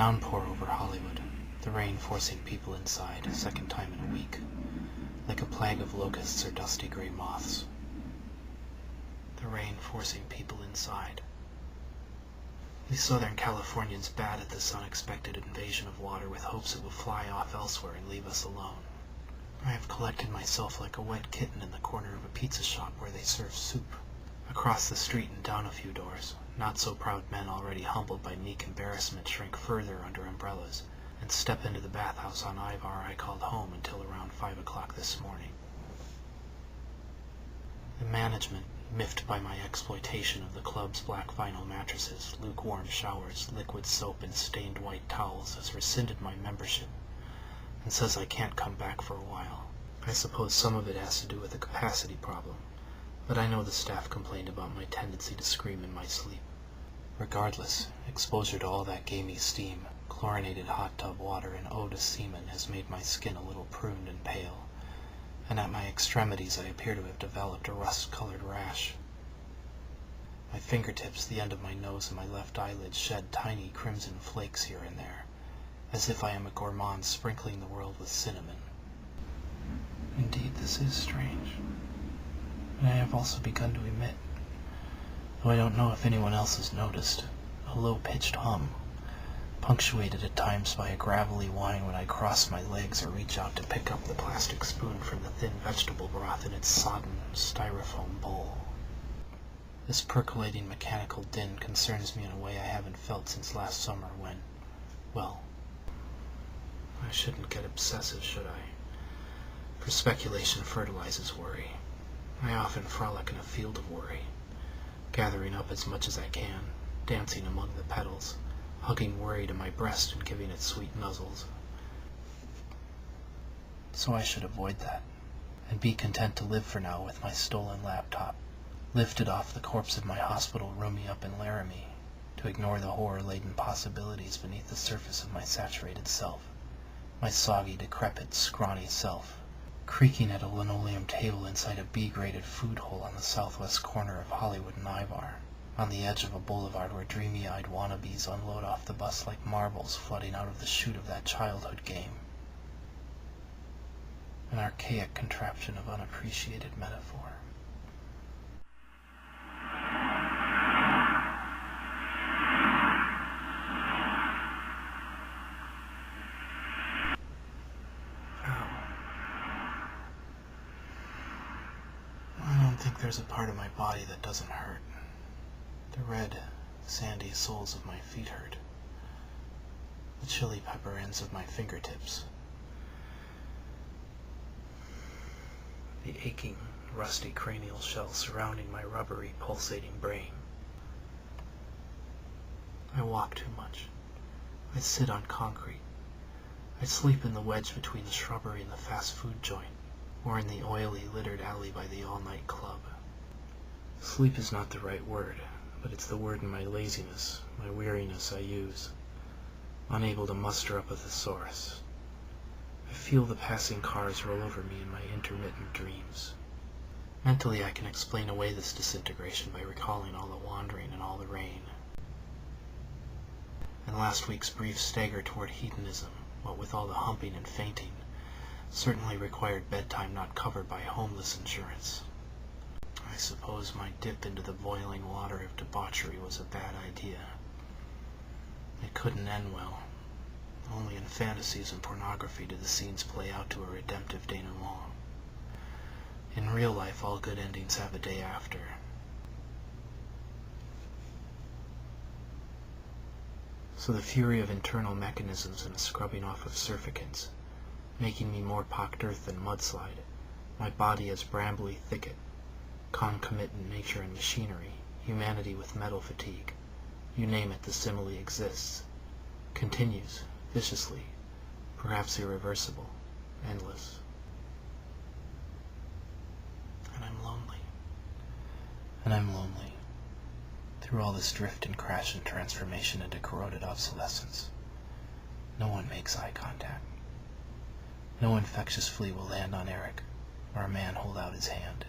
downpour over Hollywood, the rain forcing people inside, a second time in a week, like a plague of locusts or dusty gray moths. The rain forcing people inside. We Southern Californians bat at this unexpected invasion of water with hopes it will fly off elsewhere and leave us alone. I have collected myself like a wet kitten in the corner of a pizza shop where they serve soup. Across the street and down a few doors, not-so-proud men already humbled by meek embarrassment shrink further under umbrellas and step into the bathhouse on Ivar I called home until around 5 o'clock this morning. The management, miffed by my exploitation of the club's black vinyl mattresses, lukewarm showers, liquid soap, and stained white towels, has rescinded my membership and says I can't come back for a while. I suppose some of it has to do with a capacity problem, but I know the staff complained about my tendency to scream in my sleep. Regardless, exposure to all that gamey steam, chlorinated hot tub water, and odor semen has made my skin a little pruned and pale, and at my extremities I appear to have developed a rust-colored rash. My fingertips, the end of my nose, and my left eyelid shed tiny crimson flakes here and there, as if I am a gourmand sprinkling the world with cinnamon. Indeed, this is strange, and I have also begun to emit, though I don't know if anyone else has noticed, a low-pitched hum, punctuated at times by a gravelly whine when I cross my legs or reach out to pick up the plastic spoon from the thin vegetable broth in its sodden styrofoam bowl. This percolating mechanical din concerns me in a way I haven't felt since last summer when, well, I shouldn't get obsessive, should I? For speculation fertilizes worry. I often frolic in a field of worry, gathering up as much as I can, dancing among the petals, hugging worry to my breast and giving it sweet nuzzles. So I should avoid that, and be content to live for now with my stolen laptop, lifted off the corpse of my hospital roomie up in Laramie, to ignore the horror-laden possibilities beneath the surface of my saturated self, my soggy, decrepit, scrawny self, creaking at a linoleum table inside a B-graded food hole on the southwest corner of Hollywood and Ivar, on the edge of a boulevard where dreamy-eyed wannabes unload off the bus like marbles flooding out of the chute of that childhood game. An archaic contraption of unappreciated metaphor. I think there's a part of my body that doesn't hurt. The red, sandy soles of my feet hurt. The chili pepper ends of my fingertips. The aching, rusty cranial shell surrounding my rubbery, pulsating brain. I walk too much. I sit on concrete. I sleep in the wedge between the shrubbery and the fast food joint, or in the oily, littered alley by the all-night club. Sleep is not the right word, but it's the word in my laziness, my weariness I use, unable to muster up a thesaurus. I feel the passing cars roll over me in my intermittent dreams. Mentally I can explain away this disintegration by recalling all the wandering and all the rain, and last week's brief stagger toward hedonism, what with all the humping and fainting, certainly required bedtime not covered by homeless insurance. I suppose my dip into the boiling water of debauchery was a bad idea. It couldn't end well. Only in fantasies and pornography do the scenes play out to a redemptive denouement. In real life, all good endings have a day after. So the fury of internal mechanisms and a scrubbing off of surfactants, making me more pocked earth than mudslide, my body as brambly thicket, concomitant nature and machinery, humanity with metal fatigue, you name it, the simile exists, continues, viciously, perhaps irreversible, endless. And I'm lonely. And I'm lonely, through all this drift and crash and transformation into corroded obsolescence. No one makes eye contact. No infectious flea will land on Eric, or a man hold out his hand.